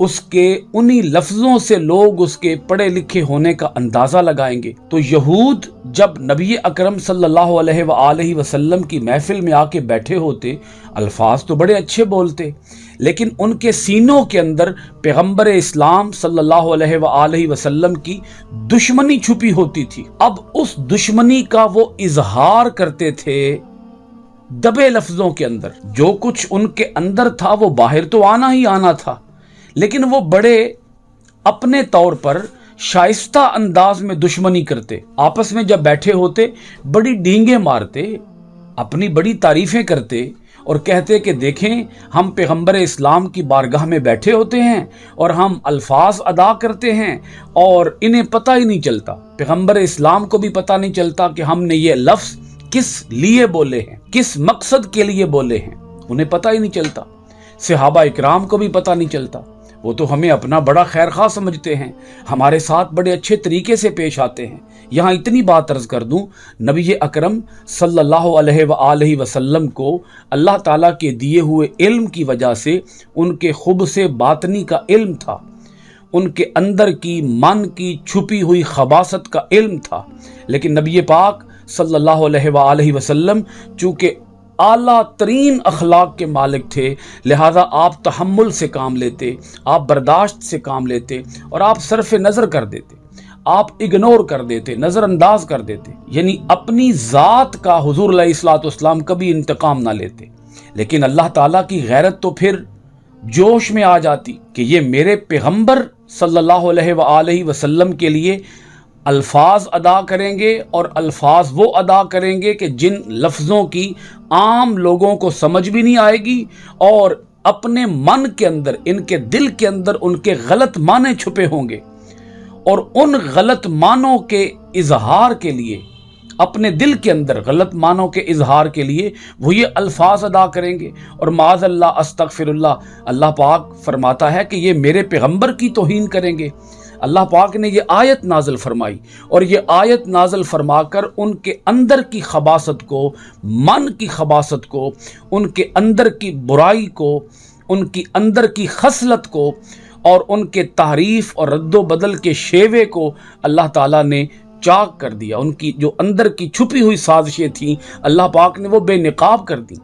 اس کے انہی لفظوں سے لوگ اس کے پڑھے لکھے ہونے کا اندازہ لگائیں گے۔ تو یہود جب نبی اکرم صلی اللہ علیہ وآلہ وسلم کی محفل میں آ کے بیٹھے ہوتے، الفاظ تو بڑے اچھے بولتے، لیکن ان کے سینوں کے اندر پیغمبر اسلام صلی اللہ علیہ وآلہ وسلم کی دشمنی چھپی ہوتی تھی۔ اب اس دشمنی کا وہ اظہار کرتے تھے دبے لفظوں کے اندر۔ جو کچھ ان کے اندر تھا وہ باہر تو آنا ہی آنا تھا، لیکن وہ بڑے اپنے طور پر شائستہ انداز میں دشمنی کرتے۔ آپس میں جب بیٹھے ہوتے بڑی ڈینگیں مارتے، اپنی بڑی تعریفیں کرتے اور کہتے کہ دیکھیں ہم پیغمبر اسلام کی بارگاہ میں بیٹھے ہوتے ہیں اور ہم الفاظ ادا کرتے ہیں اور انہیں پتہ ہی نہیں چلتا، پیغمبر اسلام کو بھی پتہ نہیں چلتا کہ ہم نے یہ لفظ کس لیے بولے ہیں، کس مقصد کے لیے بولے ہیں، انہیں پتہ ہی نہیں چلتا۔ صحابہ اکرام کو بھی پتہ نہیں چلتا، وہ تو ہمیں اپنا بڑا خیر خواہ سمجھتے ہیں، ہمارے ساتھ بڑے اچھے طریقے سے پیش آتے ہیں۔ یہاں اتنی بات عرض کر دوں، نبی اکرم صلی اللہ علیہ وآلہ وسلم کو اللہ تعالیٰ کے دیے ہوئے علم کی وجہ سے ان کے خبث باطنی کا علم تھا، ان کے اندر کی من کی چھپی ہوئی خباثت کا علم تھا، لیکن نبی پاک صلی اللہ علیہ وآلہ وسلم چونکہ اعلیٰ ترین اخلاق کے مالک تھے، لہذا آپ تحمل سے کام لیتے، آپ برداشت سے کام لیتے اور آپ صرف نظر کر دیتے، آپ اگنور کر دیتے، نظر انداز کر دیتے، یعنی اپنی ذات کا حضور علیہ الصلوۃ والسلام کبھی انتقام نہ لیتے۔ لیکن اللہ تعالیٰ کی غیرت تو پھر جوش میں آ جاتی کہ یہ میرے پیغمبر صلی اللہ علیہ وآلہ وسلم کے لیے الفاظ ادا کریں گے، اور الفاظ وہ ادا کریں گے کہ جن لفظوں کی عام لوگوں کو سمجھ بھی نہیں آئے گی، اور اپنے من کے اندر، ان کے دل کے اندر ان کے غلط معنی چھپے ہوں گے، اور ان غلط معنوں کے اظہار کے لیے، اپنے دل کے اندر غلط معنوں کے اظہار کے لیے وہ یہ الفاظ ادا کریں گے، اور معاذ اللہ استغفر اللہ، اللہ پاک فرماتا ہے کہ یہ میرے پیغمبر کی توہین کریں گے۔ اللہ پاک نے یہ آیت نازل فرمائی، اور یہ آیت نازل فرما کر ان کے اندر کی خباثت کو، من کی خباثت کو، ان کے اندر کی برائی کو، ان کی اندر کی خصلت کو، اور ان کے تعریف اور رد و بدل کے شیوے کو اللہ تعالیٰ نے چاک کر دیا۔ ان کی جو اندر کی چھپی ہوئی سازشیں تھیں اللہ پاک نے وہ بے نقاب کر دی،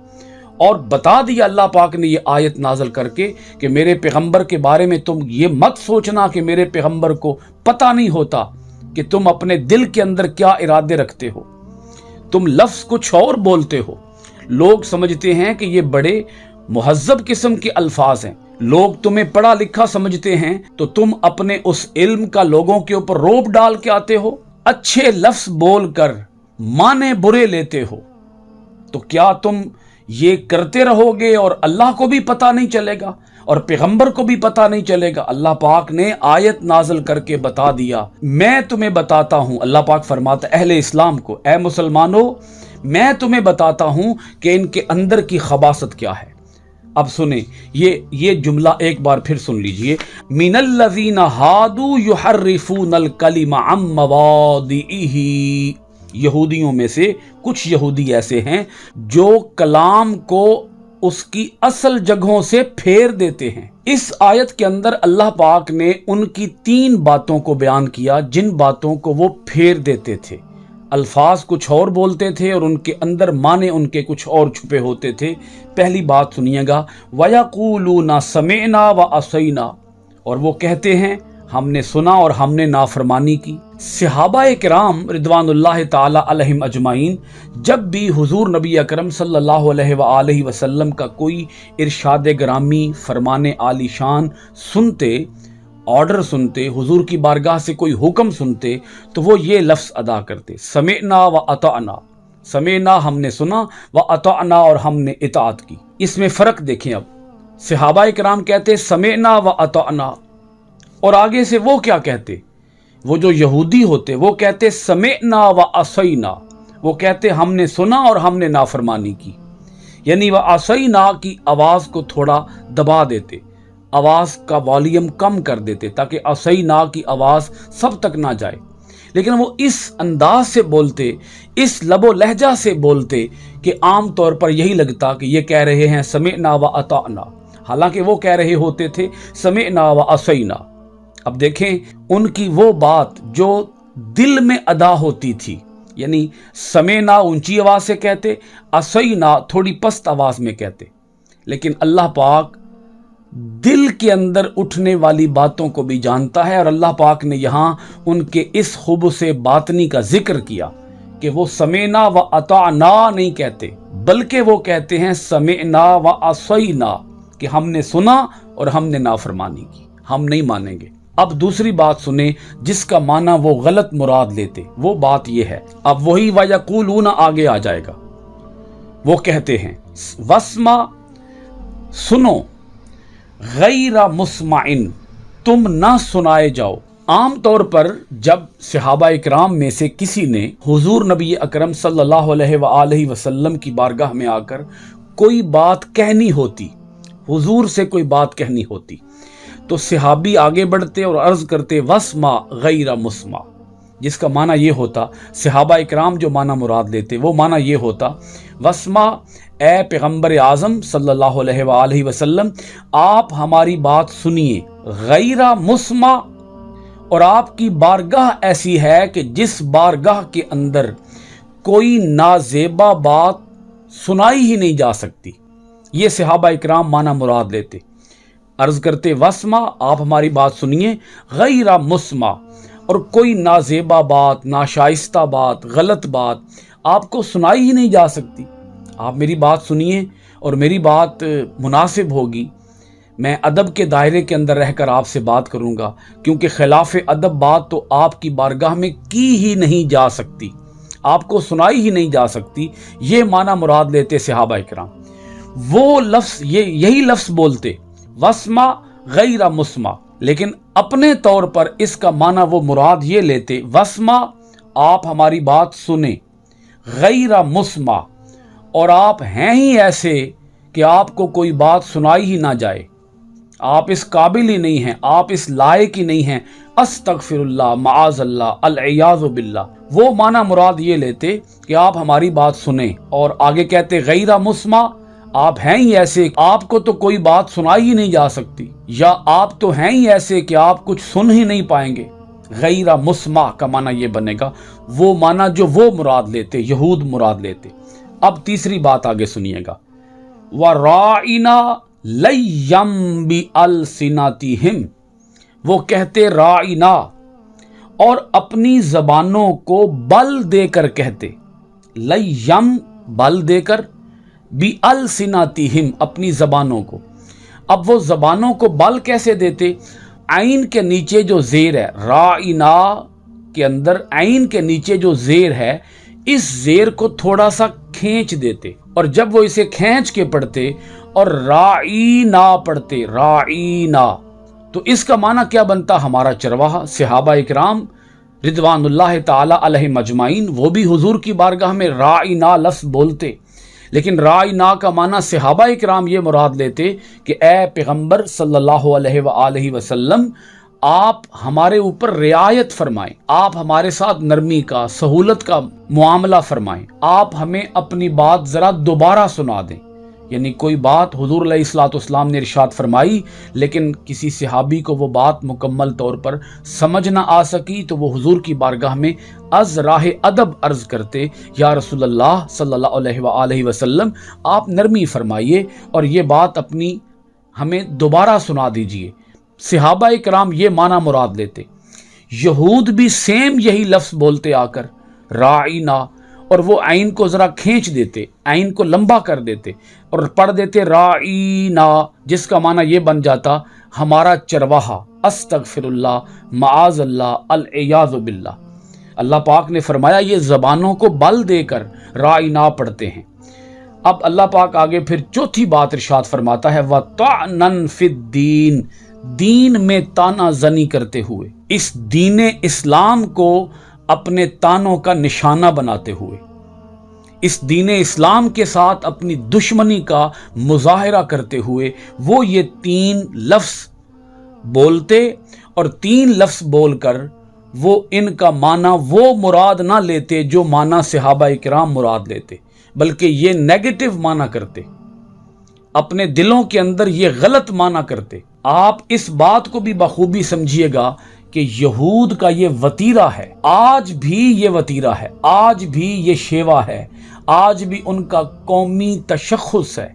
اور بتا دیا اللہ پاک نے یہ آیت نازل کر کے کہ میرے پیغمبر کے بارے میں تم یہ مت سوچنا کہ میرے پیغمبر کو پتہ نہیں ہوتا کہ تم اپنے دل کے اندر کیا ارادے رکھتے ہو، تم لفظ کچھ اور بولتے ہو۔ لوگ سمجھتے ہیں کہ یہ بڑے مہذب قسم کے الفاظ ہیں، لوگ تمہیں پڑھا لکھا سمجھتے ہیں، تو تم اپنے اس علم کا لوگوں کے اوپر روب ڈال کے آتے ہو، اچھے لفظ بول کر معنی برے لیتے ہو، تو کیا تم یہ کرتے رہو گے اور اللہ کو بھی پتہ نہیں چلے گا اور پیغمبر کو بھی پتہ نہیں چلے گا؟ اللہ پاک نے آیت نازل کر کے بتا دیا، میں تمہیں بتاتا ہوں۔ اللہ پاک فرماتا ہے اہل اسلام کو، اے مسلمانوں میں تمہیں بتاتا ہوں کہ ان کے اندر کی خباثت کیا ہے۔ اب سنیں یہ جملہ ایک بار پھر سن لیجئے، من الذین ہادوا یحرفون الکلم عن مواضعہ، یہودیوں میں سے کچھ یہودی ایسے ہیں جو کلام کو اس کی اصل جگہوں سے پھیر دیتے ہیں۔ اس آیت کے اندر اللہ پاک نے ان کی 3 باتوں کو بیان کیا جن باتوں کو وہ پھیر دیتے تھے، الفاظ کچھ اور بولتے تھے اور ان کے اندر معنی ان کے کچھ اور چھپے ہوتے تھے۔ پہلی بات سنیے گا، وَيَقُولُونَ سَمِعْنَا وَعَصَيْنَا، اور وہ کہتے ہیں ہم نے سنا اور ہم نے نافرمانی کی۔ صحابہ کرام رضوان اللہ تعالی علیہم اجمعین جب بھی حضور نبی اکرم صلی اللہ علیہ وآلہ وسلم کا کوئی ارشاد گرامی، فرمان عالی شان سنتے، آرڈر سنتے، حضور کی بارگاہ سے کوئی حکم سنتے، تو وہ یہ لفظ ادا کرتے، سمعنا و اطعنا، سمعنا ہم نے سنا، و اطعنا اور ہم نے اطاعت کی۔ اس میں فرق دیکھیں، اب صحابہ کرام کہتے سمعنا و اطعنا، اور آگے سے وہ کیا کہتے؟ وہ جو یہودی ہوتے وہ کہتے سمعنا و عصینا، وہ کہتے ہم نے سنا اور ہم نے نافرمانی کی، یعنی و عصینا کی آواز کو تھوڑا دبا دیتے، آواز کا والیوم کم کر دیتے تاکہ عصینا کی آواز سب تک نہ جائے، لیکن وہ اس انداز سے بولتے، اس لب و لہجہ سے بولتے کہ عام طور پر یہی لگتا کہ یہ کہہ رہے ہیں سمعنا و اطعنا، حالانکہ وہ کہہ رہے ہوتے تھے سمعنا و عصینا۔ اب دیکھیں ان کی وہ بات جو دل میں ادا ہوتی تھی، یعنی سمعنا اونچی آواز سے کہتے، عصینا تھوڑی پست آواز میں کہتے، لیکن اللہ پاک دل کے اندر اٹھنے والی باتوں کو بھی جانتا ہے، اور اللہ پاک نے یہاں ان کے اس خبث باطنی کا ذکر کیا کہ وہ سمعنا و اطعنا نہیں کہتے، بلکہ وہ کہتے ہیں سمعنا و عصینا، کہ ہم نے سنا اور ہم نے نافرمانی کی، ہم نہیں مانیں گے۔ اب دوسری بات سنیں جس کا معنی وہ غلط مراد لیتے، وہ بات یہ ہے، اب وہی وَيَقُولُونَ آگے آ جائے گا۔ وہ کہتے ہیں وَاسْمَعْ سنو، غیر مسمعن تم نہ سنائے جاؤ۔ عام طور پر جب صحابہ اکرام میں سے کسی نے حضور نبی اکرم صلی اللہ علیہ وآلہ وسلم کی بارگاہ میں آ کر کوئی بات کہنی ہوتی، حضور سے کوئی بات کہنی ہوتی، تو صحابی آگے بڑھتے اور عرض کرتے وَاسْمَعْ غیر مسمع، جس کا معنی یہ ہوتا، صحابہ اکرام جو معنی مراد لیتے وہ معنی یہ ہوتا، وَاسْمَعْ اے پیغمبر اعظم صلی اللہ علیہ وآلہ وسلم آپ ہماری بات سنیے، غیر مسمع، اور آپ کی بارگاہ ایسی ہے کہ جس بارگاہ کے اندر کوئی نازیبا بات سنائی ہی نہیں جا سکتی، یہ صحابہ اکرام معنی مراد لیتے، عرض کرتے وَاسْمَعْ آپ ہماری بات سنیے، غیر مسمع، اور کوئی نازیبا بات، ناشائستہ بات، غلط بات آپ کو سنائی ہی نہیں جا سکتی، آپ میری بات سنیے اور میری بات مناسب ہوگی، میں ادب کے دائرے کے اندر رہ کر آپ سے بات کروں گا، کیونکہ خلاف ادب بات تو آپ کی بارگاہ میں کی ہی نہیں جا سکتی، آپ کو سنائی ہی نہیں جا سکتی، یہ معنی مراد لیتے صحابہ اکرام۔ وہ لفظ یہی لفظ بولتے وَاسْمَعْ غیر مسمع، لیکن اپنے طور پر اس کا معنی وہ مراد یہ لیتے وَاسْمَعْ آپ ہماری بات سنیں، غیر مسمع، اور آپ ہیں ہی ایسے کہ آپ کو کوئی بات سنائی ہی نہ جائے، آپ اس قابل ہی نہیں ہیں، آپ اس لائق ہی نہیں ہیں، استغفر اللہ، معاذ اللہ، العیاذ باللہ، وہ معنی مراد یہ لیتے کہ آپ ہماری بات سنیں، اور آگے کہتے غیر مسمع، آپ ہیں ہی ایسے آپ کو تو کوئی بات سنائی ہی نہیں جا سکتی، یا آپ تو ہیں ہی ایسے کہ آپ کچھ سن ہی نہیں پائیں گے۔ غیر مسمع کا معنی یہ بنے گا، وہ معنی جو وہ مراد لیتے، یہود مراد لیتے۔ اب تیسری بات آگے سنیے گا، وَرَاعِنَا لَيَّمْ بِأَلْسِنَتِهِمْ، وہ کہتے رائنا، اور اپنی زبانوں کو بل دے کر کہتے، لَيَّمْ بل دے کر، بِأَلْسِنَتِهِمْ اپنی زبانوں کو۔ اب وہ زبانوں کو بل کیسے دیتے؟ عین کے نیچے جو زیر ہے، رائنا کے اندر عین کے نیچے جو زیر ہے، اس زیر کو تھوڑا سا کھینچ دیتے، اور جب وہ اسے کھینچ کے پڑھتے اور رائنا پڑھتے، رائنا، تو اس کا معنی کیا بنتا؟ ہمارا چرواہا۔ صحابہ اکرام رضوان اللہ تعالی علیہم اجمعین وہ بھی حضور کی بارگاہ میں رائنا لفظ بولتے، لیکن رائنا کا معنی صحابہ اکرام یہ مراد لیتے کہ اے پیغمبر صلی اللہ علیہ وآلہ وسلم آپ ہمارے اوپر رعایت فرمائیں، آپ ہمارے ساتھ نرمی کا، سہولت کا معاملہ فرمائیں، آپ ہمیں اپنی بات ذرا دوبارہ سنا دیں۔ یعنی کوئی بات حضور علیہ الصلوۃ والسلام نے ارشاد فرمائی، لیکن کسی صحابی کو وہ بات مکمل طور پر سمجھ نہ آ سکی، تو وہ حضور کی بارگاہ میں از راہ ادب عرض کرتے، یا رسول اللہ صلی اللہ علیہ وآلہ وسلم آپ نرمی فرمائیے اور یہ بات اپنی ہمیں دوبارہ سنا دیجئے۔ صحابہ اکرام یہ معنی مراد لیتے۔ یہود بھی سیم یہی لفظ بولتے آ کر رائنا، اور وہ عین کو ذرا کھینچ دیتے، عین کو لمبا کر دیتے اور پڑھ دیتے رائنا، جس کا معنی یہ بن جاتا ہمارا چرواہا، استغفر اللہ، معاذ اللہ، العیاذ باللہ۔ اللہ پاک نے فرمایا یہ زبانوں کو بل دے کر رائنا پڑھتے ہیں۔ اب اللہ پاک آگے پھر چوتھی بات ارشاد فرماتا ہے وَطَعْنًا فِي الدِّينِ، دین میں تانا زنی کرتے ہوئے، اس دین اسلام کو اپنے تانوں کا نشانہ بناتے ہوئے، اس دین اسلام کے ساتھ اپنی دشمنی کا مظاہرہ کرتے ہوئے وہ یہ 3 لفظ بولتے، اور 3 لفظ بول کر وہ ان کا معنی وہ مراد نہ لیتے جو معنی صحابہ اکرام مراد لیتے، بلکہ یہ نیگیٹو معنی کرتے، اپنے دلوں کے اندر یہ غلط مانا کرتے۔ آپ اس بات کو بھی بخوبی سمجھیے گا کہ یہود کا یہ وتیرہ ہے، آج بھی یہ وتیرہ ہے، آج بھی یہ شیوا ہے، آج بھی ان کا قومی تشخص ہے،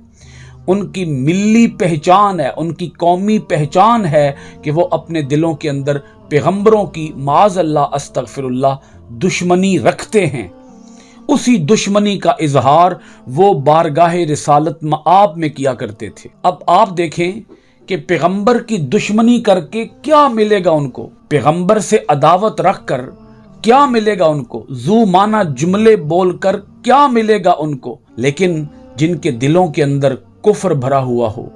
ان کی ملی پہچان ہے، ان کی قومی پہچان ہے کہ وہ اپنے دلوں کے اندر پیغمبروں کی معاذ اللہ استغفر اللہ دشمنی رکھتے ہیں۔ اسی دشمنی کا اظہار وہ بارگاہ رسالت مآب میں کیا کرتے تھے۔ اب آپ دیکھیں کہ پیغمبر کی دشمنی کر کے کیا ملے گا ان کو، پیغمبر سے عداوت رکھ کر کیا ملے گا ان کو، ذو معنی جملے بول کر کیا ملے گا ان کو۔ لیکن جن کے دلوں کے اندر کفر بھرا ہوا ہو،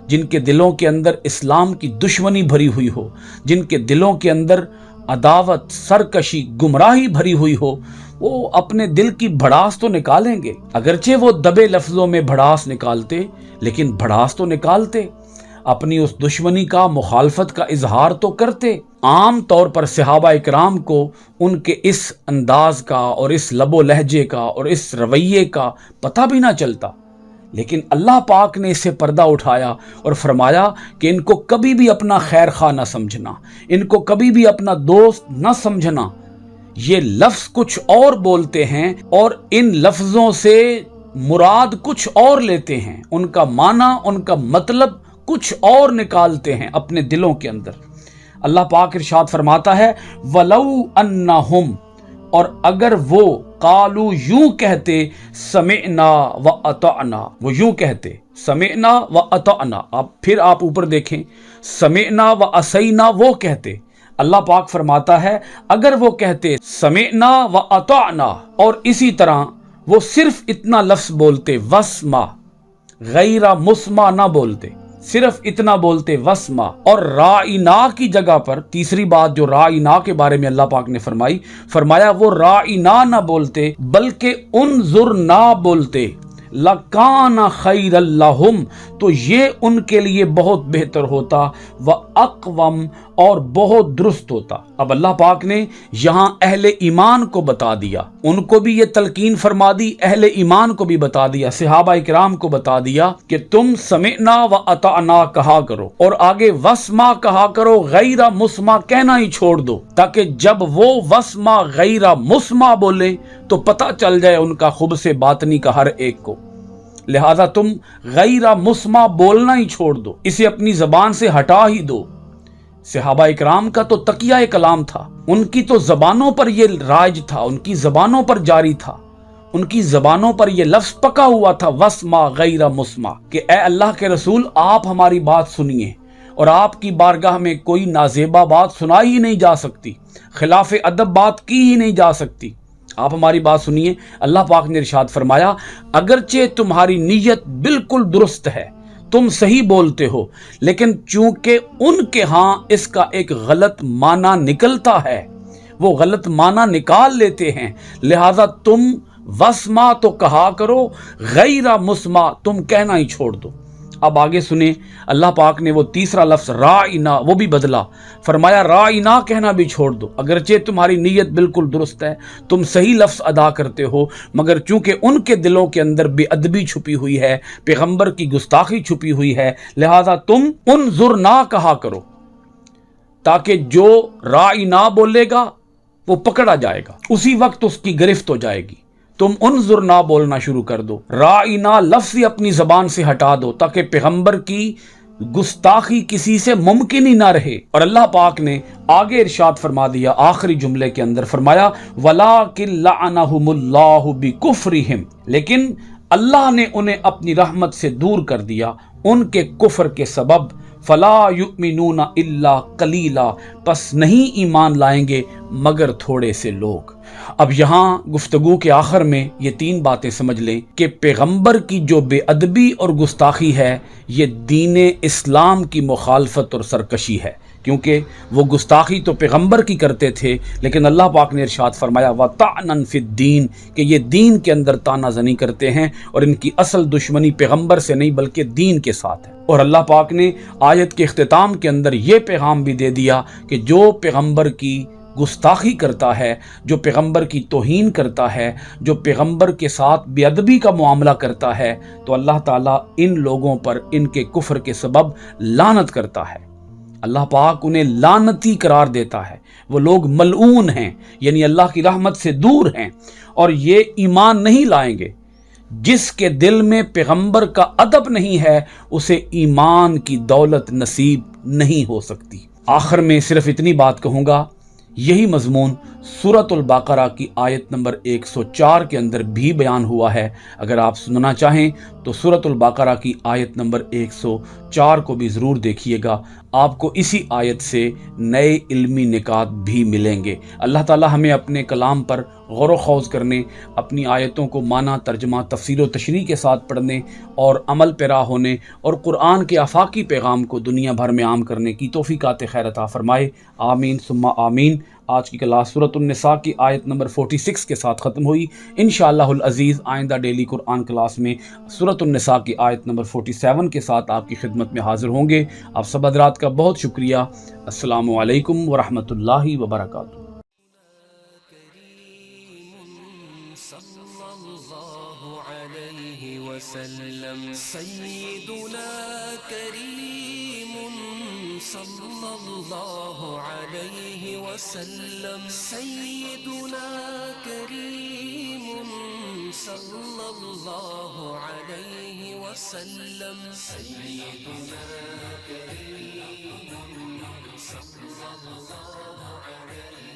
جن کے دلوں کے اندر اسلام کی دشمنی بھری ہوئی ہو، جن کے دلوں کے اندر عداوت، سرکشی، گمراہی بھری ہوئی ہو، وہ اپنے دل کی بھڑاس تو نکالیں گے۔ اگرچہ وہ دبے لفظوں میں بھڑاس نکالتے، لیکن بھڑاس تو نکالتے، اپنی اس دشمنی کا، مخالفت کا اظہار تو کرتے۔ عام طور پر صحابہ اکرام کو ان کے اس انداز کا اور اس لب و لہجے کا اور اس رویے کا پتہ بھی نہ چلتا، لیکن اللہ پاک نے اسے پردہ اٹھایا اور فرمایا کہ ان کو کبھی بھی اپنا خیر خواہ نہ سمجھنا، ان کو کبھی بھی اپنا دوست نہ سمجھنا۔ یہ لفظ کچھ اور بولتے ہیں اور ان لفظوں سے مراد کچھ اور لیتے ہیں، ان کا معنی، ان کا مطلب کچھ اور نکالتے ہیں اپنے دلوں کے اندر۔ اللہ پاک ارشاد فرماتا ہے وَلَوْ أَنَّهُمْ، اور اگر وہ قالو یوں کہتے سمعنا وَأَطَعْنَا، وہ یوں کہتے سمعنا وَأَطَعْنَا، پھر آپ اوپر دیکھیں سمعنا وَأَسَيْنَا، وہ کہتے، اللہ پاک فرماتا ہے اگر وہ کہتے سمعنا وَأَطَعْنَا اور اسی طرح وہ صرف اتنا لفظ بولتے وَاسْمَعْ، غیر مسمع نہ بولتے، صرف اتنا بولتے وَاسْمَعْ، اور رَاعِنَا کی جگہ پر تیسری بات جو رَاعِنَا کے بارے میں اللہ پاک نے فرمایا وہ رَاعِنَا نہ بولتے بلکہ انظرنا بولتے، لَكَانَ خَيْرًا لَهُمْ، تو یہ ان کے لیے بہت بہتر ہوتا، وَأَقْوَمْ، اور بہت درست ہوتا۔ اب اللہ پاک نے یہاں اہل ایمان کو بتا دیا، ان کو بھی یہ تلقین فرما دی، اہل ایمان کو بھی بتا دیا، صحابہ اکرام کو بتا دیا کہ تم سمعنا وَأَطَعْنَا کہا کرو اور آگے وَاسْمَعْ کہا کرو، غیر مسمع کہنا ہی چھوڑ دو، تاکہ جب وہ وَاسْمَعْ غیر مسمع بولے تو پتہ چل جائے ان کا خبث باطنی کا ہر ایک کو۔ لہذا تم غیر مسمع بولنا ہی چھوڑ دو، اسے اپنی زبان سے ہٹا ہی دو۔ صحابہ اکرام کا تو تقیہ کلام تھا، ان کی تو زبانوں پر یہ رائج تھا، ان کی زبانوں پر جاری تھا، ان کی زبانوں پر یہ لفظ پکا ہوا تھا وَاسْمَعْ غیر مسمع، کہ اے اللہ کے رسول آپ ہماری بات سنیے، اور آپ کی بارگاہ میں کوئی نازیبا بات سنائی ہی نہیں جا سکتی، خلاف ادب بات کی ہی نہیں جا سکتی، آپ ہماری بات سنیے۔ اللہ پاک نے ارشاد فرمایا اگرچہ تمہاری نیت بالکل درست ہے، تم صحیح بولتے ہو، لیکن چونکہ ان کے ہاں اس کا ایک غلط معنی نکلتا ہے، وہ غلط معنی نکال لیتے ہیں، لہذا تم وَاسْمَعْ تو کہا کرو، غیر مسمع تم کہنا ہی چھوڑ دو۔ اب آگے سنیں، اللہ پاک نے وہ تیسرا لفظ رَاعِنَا وہ بھی بدلا، فرمایا رَاعِنَا کہنا بھی چھوڑ دو، اگرچہ تمہاری نیت بالکل درست ہے، تم صحیح لفظ ادا کرتے ہو، مگر چونکہ ان کے دلوں کے اندر بے ادبی چھپی ہوئی ہے، پیغمبر کی گستاخی چھپی ہوئی ہے، لہذا تم انظرنا کہا کرو، تاکہ جو رَاعِنَا بولے گا وہ پکڑا جائے گا، اسی وقت اس کی گرفت ہو جائے گی۔ تم انظرنا بولنا شروع کر دو، رَاعِنَا لفظ ہی اپنی زبان سے ہٹا دو، تاکہ پیغمبر کی گستاخی کسی سے ممکن ہی نہ رہے۔ اور اللہ پاک نے آگے ارشاد فرما دیا آخری جملے کے اندر، فرمایا وَلَٰكِن لَعَنَهُمُ اللَّهُ بِكُفْرِهِمْ، لیکن اللہ نے انہیں اپنی رحمت سے دور کر دیا ان کے کفر کے سبب، فَلَا يُؤْمِنُونَ إِلَّا قَلِيلًا، پس نہیں ایمان لائیں گے مگر تھوڑے سے لوگ۔ اب یہاں گفتگو کے آخر میں یہ تین باتیں سمجھ لیں کہ پیغمبر کی جو بے ادبی اور گستاخی ہے یہ دین اسلام کی مخالفت اور سرکشی ہے، کیونکہ وہ گستاخی تو پیغمبر کی کرتے تھے، لیکن اللہ پاک نے ارشاد فرمایا وَطَعْنًا فِي الدِّينِ، کہ یہ دین کے اندر تانہ زنی کرتے ہیں، اور ان کی اصل دشمنی پیغمبر سے نہیں بلکہ دین کے ساتھ ہے۔ اور اللہ پاک نے آیت کے اختتام کے اندر یہ پیغام بھی دے دیا کہ جو پیغمبر کی گستاخی کرتا ہے، جو پیغمبر کی توہین کرتا ہے، جو پیغمبر کے ساتھ بے ادبی کا معاملہ کرتا ہے، تو اللہ تعالیٰ ان لوگوں پر ان کے کفر کے سبب لعنت کرتا ہے۔ اللہ پاک انہیں لعنتی قرار دیتا ہے، وہ لوگ ملعون ہیں، یعنی اللہ کی رحمت سے دور ہیں، اور یہ ایمان نہیں لائیں گے۔ جس کے دل میں پیغمبر کا ادب نہیں ہے اسے ایمان کی دولت نصیب نہیں ہو سکتی۔ آخر میں صرف اتنی بات کہوں گا، یہی مضمون سورۃ البقرہ کی آیت نمبر 104 کے اندر بھی بیان ہوا ہے۔ اگر آپ سننا چاہیں تو سورۃ البقرہ کی آیت نمبر 104 کو بھی ضرور دیکھیے گا، آپ کو اسی آیت سے نئے علمی نکات بھی ملیں گے۔ اللہ تعالی ہمیں اپنے کلام پر غور و خوض کرنے، اپنی آیتوں کو معنی، ترجمہ، تفسیر و تشریح کے ساتھ پڑھنے اور عمل پیرا ہونے اور قرآن کے آفاقی پیغام کو دنیا بھر میں عام کرنے کی توفیقات خیر عطا فرمائے، آمین ثم آمین۔ آج کی کلاس سورۃ النساء کی آیت نمبر 46 کے ساتھ ختم ہوئی۔ انشاءاللہ العزیز آئندہ ڈیلی قرآن کلاس میں سورۃ النساء کی آیت نمبر 47 کے ساتھ آپ کی خدمت میں حاضر ہوں گے۔ آپ سب حضرات کا بہت شکریہ۔ السلام علیکم ورحمۃ اللہ وبرکاتہ۔ سيدنا كريم صلى الله عليه وسلم، سيدنا كريم صلى الله عليه وسلم، سيدنا كريم صلى الله عليه